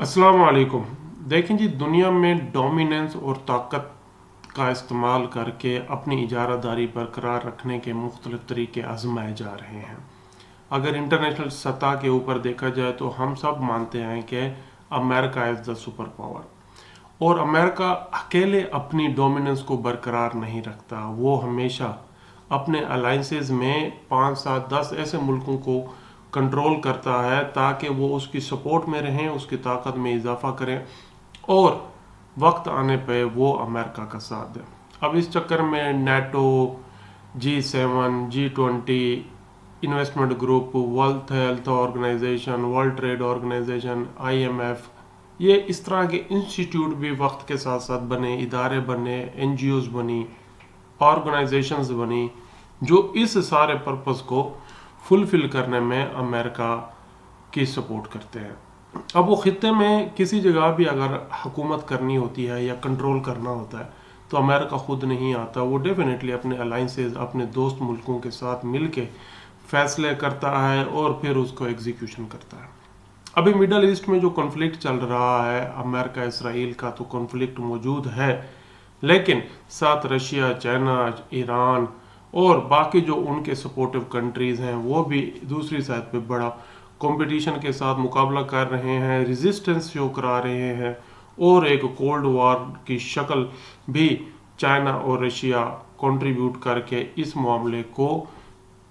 अस्सलाम वालेकुम। देखें जी, दुनिया में डोमिनेंस और ताकत का इस्तेमाल करके अपनी इजारादारी बरकरार रखने के मुख्तलिफ तरीके आजमाए जा रहे हैं। अगर इंटरनेशनल सतह के ऊपर देखा जाए तो हम सब मानते हैं कि America is the super power, और अमेरिका अकेले अपनी डोमिनेंस को बरकरार नहीं रखता। वो हमेशा अपने अलाइंसेस में 5, 7, 10 ऐसे मुल्कों को कंट्रोल करता है ताकि वो उसकी सपोर्ट में रहें, उसकी ताकत में इजाफा करें और वक्त आने पे वो अमेरिका का साथ दें। अब इस चक्कर में NATO, G7, G20, investment group, world health organisation, world trade organisation, IMF, ये इस तरह के इंस्टीट्यूट भी वक्त के साथ साथ बने, इदारे बने, NGOs बनी, ऑर्गेनाइजेशंस बनी, जो इस सारे पर्पस को फुलफिल करने में अमेरिका की सपोर्ट करते हैं। अब वो खित्ते में किसी जगह भी अगर हुकूमत करनी होती है या कंट्रोल करना होता है तो अमेरिका खुद नहीं आता, वो डेफिनेटली अपने अलाइंसेस, अपने दोस्त मुल्कों के साथ मिल के फैसले करता है और फिर उसको एग्जीक्यूशन करता है। अभी मिडल ईस्ट में जो कॉन्फ्लिक्ट चल रहा है, अमेरिका इसराइल का तो कॉन्फ्लिक्ट मौजूद है, लेकिन साथ रशिया, चाइना, ईरान और बाकी जो उनके सपोर्टिव कंट्रीज़ हैं वो भी दूसरी साइड पे बड़ा कंपटीशन के साथ मुकाबला कर रहे हैं, रेजिस्टेंस शो करा रहे हैं और एक कोल्ड वॉर की शक्ल भी चाइना और रशिया कंट्रीब्यूट करके इस मामले को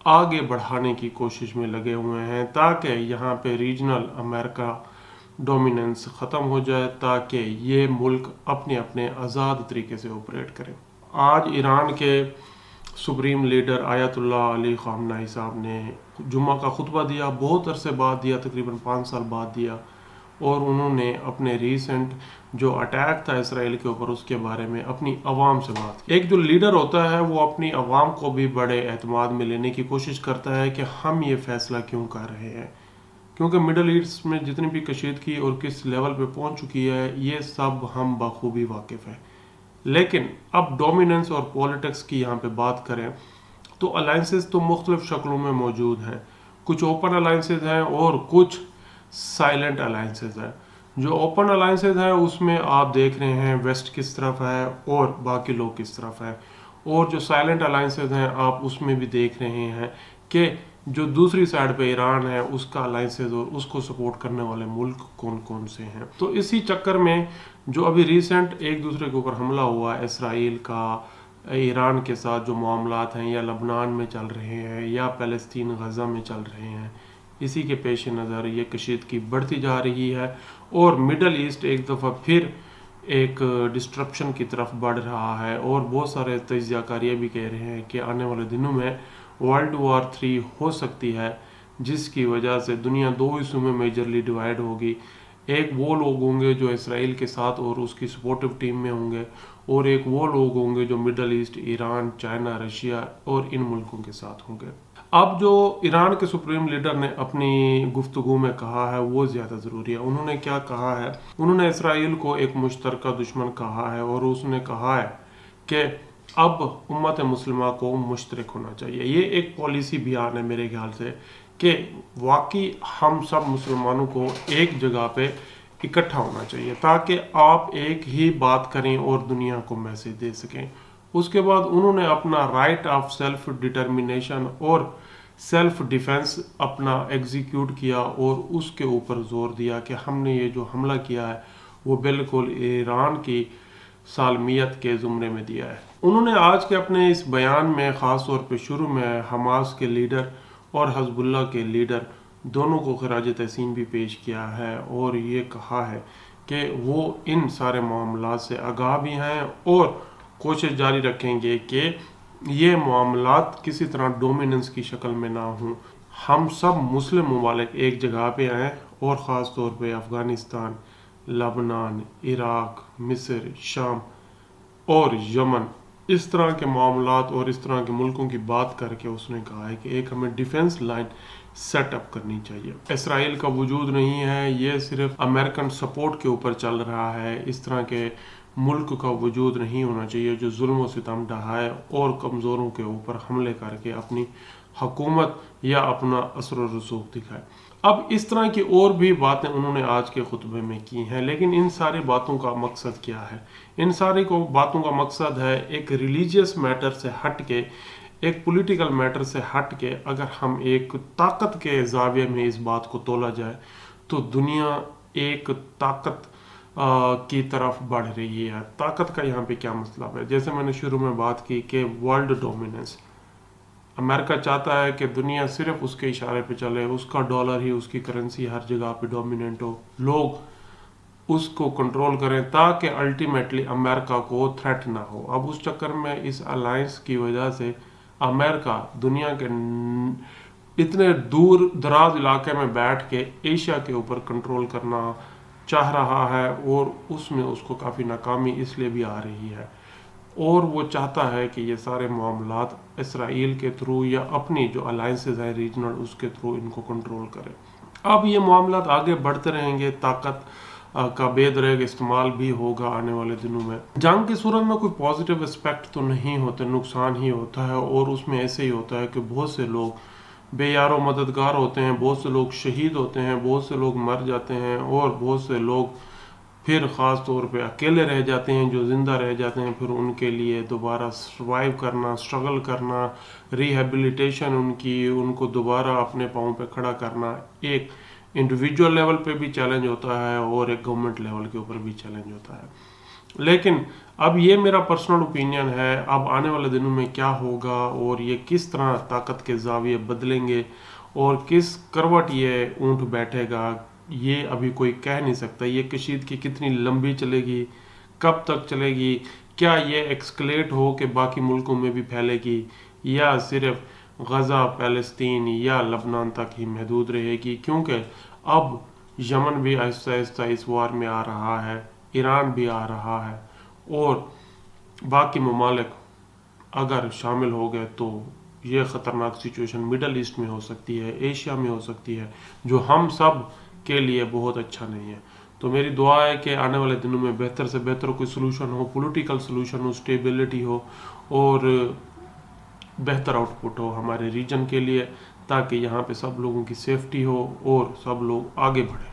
आगे बढ़ाने की कोशिश में लगे हुए हैं ताकि यहाँ पे रीजनल अमेरिका डोमिनेंस ख़त्म हो जाए, ताकि ये मुल्क अपने अपने आज़ाद तरीके से ऑपरेट करें। आज ईरान के सुप्रीम लीडर आयतुल्लाह अली ख़ामनेई साहब ने जुम्मा का खुतबा दिया, बहुत अरसे बाद दिया, तकरीबन 5 साल बाद दिया, और उन्होंने अपने रीसेंट जो अटैक था इसराइल के ऊपर उसके बारे में अपनी आवाम से बात की। एक जो लीडर होता है वो अपनी आवाम को भी बड़े एतमाद में लेने की कोशिश करता है कि हम ये फैसला क्यों कर रहे हैं, क्योंकि मिडल ईस्ट में जितनी भी कशीदगी और किस लेवल पे पहुंच चुकी है ये सब हम बखूबी वाकिफ़ हैं। लेकिन अब डोमिनेंस और पॉलिटिक्स की यहाँ पे बात करें तो अलाइंसेस तो मुख्तलिफ शक्लों में मौजूद हैं। कुछ ओपन अलाइंसेस हैं और कुछ साइलेंट अलाइंसेस हैं। जो ओपन अलाइंसेस हैं उसमें आप देख रहे हैं वेस्ट किस तरफ है और बाकी लोग किस तरफ है, और जो साइलेंट अलाइंसेस हैं आप उसमें भी देख रहे हैं कि जो दूसरी साइड पे ईरान है उसका अलाइंसेस और उसको सपोर्ट करने वाले मुल्क कौन कौन से हैं। तो इसी चक्कर में जो अभी रिसेंट एक दूसरे के ऊपर हमला हुआ है इसराइल का ईरान के साथ, जो मामलात हैं या लबनान में चल रहे हैं या फ़लस्तीन गज़ा में चल रहे हैं, इसी के पेश नज़र ये कशीदगी बढ़ती जा रही है और मिडल ईस्ट एक दफ़ा फिर एक डिस्ट्रप्शन की तरफ बढ़ रहा है। और बहुत सारे तज्ज़ियाकारियाँ भी कह रहे हैं कि आने वाले दिनों में वर्ल्ड वॉर 3 हो सकती है, जिसकी वजह से दुनिया 2 हिस्सों में मेजरली डिवाइड होगी। एक वो लोग होंगे जो इसराइल के साथ और उसकी सपोर्टिव टीम में होंगे, और एक वो लोग होंगे जो middle east, Iran, China, Russia और इन मुल्कों के साथ होंगे। अब जो ईरान के सुप्रीम लीडर ने अपनी गुफ्तगू में कहा है वो ज़्यादा ज़रूरी है। उन्होंने क्या कहा है? उन्होंने इसराइल को एक मुश्तरका दुश्मन कहा है और उसने कहा है कि अब उम्मत मुस्लिमा को मुश्तरक होना चाहिए। ये एक पॉलिसी बयान है मेरे ख्याल से कि वाकई हम सब मुसलमानों को एक जगह पे इकट्ठा होना चाहिए ताकि आप एक ही बात करें और दुनिया को मैसेज दे सकें। उसके बाद उन्होंने अपना राइट ऑफ सेल्फ डिटर्मिनेशन और सेल्फ डिफेंस अपना एग्जीक्यूट किया और उसके ऊपर जोर दिया कि हमने ये जो हमला किया है वो बिल्कुल ईरान की सालमियत के ज़ुमरे में दिया है। उन्होंने आज के अपने इस बयान में ख़ास तौर पे शुरू में हमास के लीडर और हज़बुल्लाह के लीडर दोनों को खराज तहसीन भी पेश किया है और ये कहा है कि वो इन सारे मामलात से आगाह भी हैं और कोशिश जारी रखेंगे कि ये मामलात किसी तरह डोमिनेंस की शक्ल में ना हों। हम सब मुस्लिम ममालिक एक जगह पे आएँ और ख़ास तौर पे अफ़गानिस्तान, लबनान, इराक़, मिस्र, शाम और यमन, इस तरह के मामलात और इस तरह के मुल्कों की बात करके उसने कहा है कि एक हमें डिफेंस लाइन सेटअप करनी चाहिए। इसराइल का वजूद नहीं है, ये सिर्फ अमेरिकन सपोर्ट के ऊपर चल रहा है। इस तरह के मुल्क का वजूद नहीं होना चाहिए जो जुल्म व सितम ढहाए और कमज़ोरों के ऊपर हमले करके अपनी हुकूमत या अपना असर व रसूख दिखाए। اب اس طرح کی اور بھی باتیں انہوں نے آج کے خطبے میں کی ہیں، لیکن ان ساری باتوں کا مقصد کیا ہے؟ ان ساری باتوں کا مقصد ہے ایک ریلیجیس میٹر سے ہٹ کے، ایک پولیٹیکل میٹر سے ہٹ کے، اگر ہم ایک طاقت کے زاویے میں اس بات کو تولا جائے تو دنیا ایک طاقت کی طرف بڑھ رہی ہے۔ طاقت کا یہاں پہ کیا مطلب ہے؟ جیسے میں نے شروع میں بات کی کہ ورلڈ ڈومیننس، امریکہ چاہتا ہے کہ دنیا صرف اس کے اشارے پہ چلے، اس کا ڈالر ہی، اس کی کرنسی ہر جگہ پہ ڈومیننٹ ہو، لوگ اس کو کنٹرول کریں تاکہ الٹیمیٹلی امریکہ کو تھریٹ نہ ہو۔ اب اس چکر میں اس الائنس کی وجہ سے امریکہ دنیا کے اتنے دور دراز علاقے میں بیٹھ کے ایشیا کے اوپر کنٹرول کرنا چاہ رہا ہے، اور اس میں اس کو کافی ناکامی اس لیے بھی آ رہی ہے، اور وہ چاہتا ہے کہ یہ سارے معاملات اسرائیل کے تھرو یا اپنی جو الائنسز ہیں ریجنل اس کے تھرو ان کو کنٹرول کرے۔ اب یہ معاملات آگے بڑھتے رہیں گے، طاقت کا بے دریغ استعمال بھی ہوگا آنے والے دنوں میں۔ جنگ کی صورت میں کوئی پازیٹیو اسپیکٹ تو نہیں ہوتے، نقصان ہی ہوتا ہے، اور اس میں ایسے ہی ہوتا ہے کہ بہت سے لوگ بے یار و مددگار ہوتے ہیں، بہت سے لوگ شہید ہوتے ہیں، بہت سے لوگ مر جاتے ہیں، اور بہت سے لوگ پھر خاص طور پہ اکیلے رہ جاتے ہیں۔ جو زندہ رہ جاتے ہیں پھر ان کے لیے دوبارہ سروائیو کرنا، اسٹرگل کرنا، ریہیبلیٹیشن ان کو دوبارہ اپنے پاؤں پہ کھڑا کرنا ایک انڈیویجول لیول پہ بھی چیلنج ہوتا ہے، اور ایک گورنمنٹ لیول کے اوپر بھی چیلنج ہوتا ہے۔ لیکن اب یہ میرا پرسنل اوپینین ہے، اب آنے والے دنوں میں کیا ہوگا اور یہ کس طرح طاقت کے زاویے بدلیں گے اور کس کروٹ یہ اونٹ بیٹھے گا، یہ ابھی کوئی کہہ نہیں سکتا۔ یہ کشیدگی کتنی لمبی چلے گی، کب تک چلے گی، کیا یہ ایکسکلیٹ ہو کہ باقی ملکوں میں بھی پھیلے گی، یا صرف غزہ، فلسطین یا لبنان تک ہی محدود رہے گی؟ کیونکہ اب یمن بھی آہستہ آہستہ اس وار میں آ رہا ہے، ایران بھی آ رہا ہے، اور باقی ممالک اگر شامل ہو گئے تو یہ خطرناک سچویشن مڈل ایسٹ میں ہو سکتی ہے، ایشیا میں ہو سکتی ہے، جو ہم سب کے لیے بہت اچھا نہیں ہے۔ تو میری دعا ہے کہ آنے والے دنوں میں بہتر سے بہتر کوئی سلوشن ہو، پولیٹیکل سلوشن ہو، اسٹیبلٹی ہو، اور بہتر آؤٹ پٹ ہو ہمارے ریجن کے لیے، تاکہ یہاں پہ سب لوگوں کی سیفٹی ہو اور سب لوگ آگے بڑھیں۔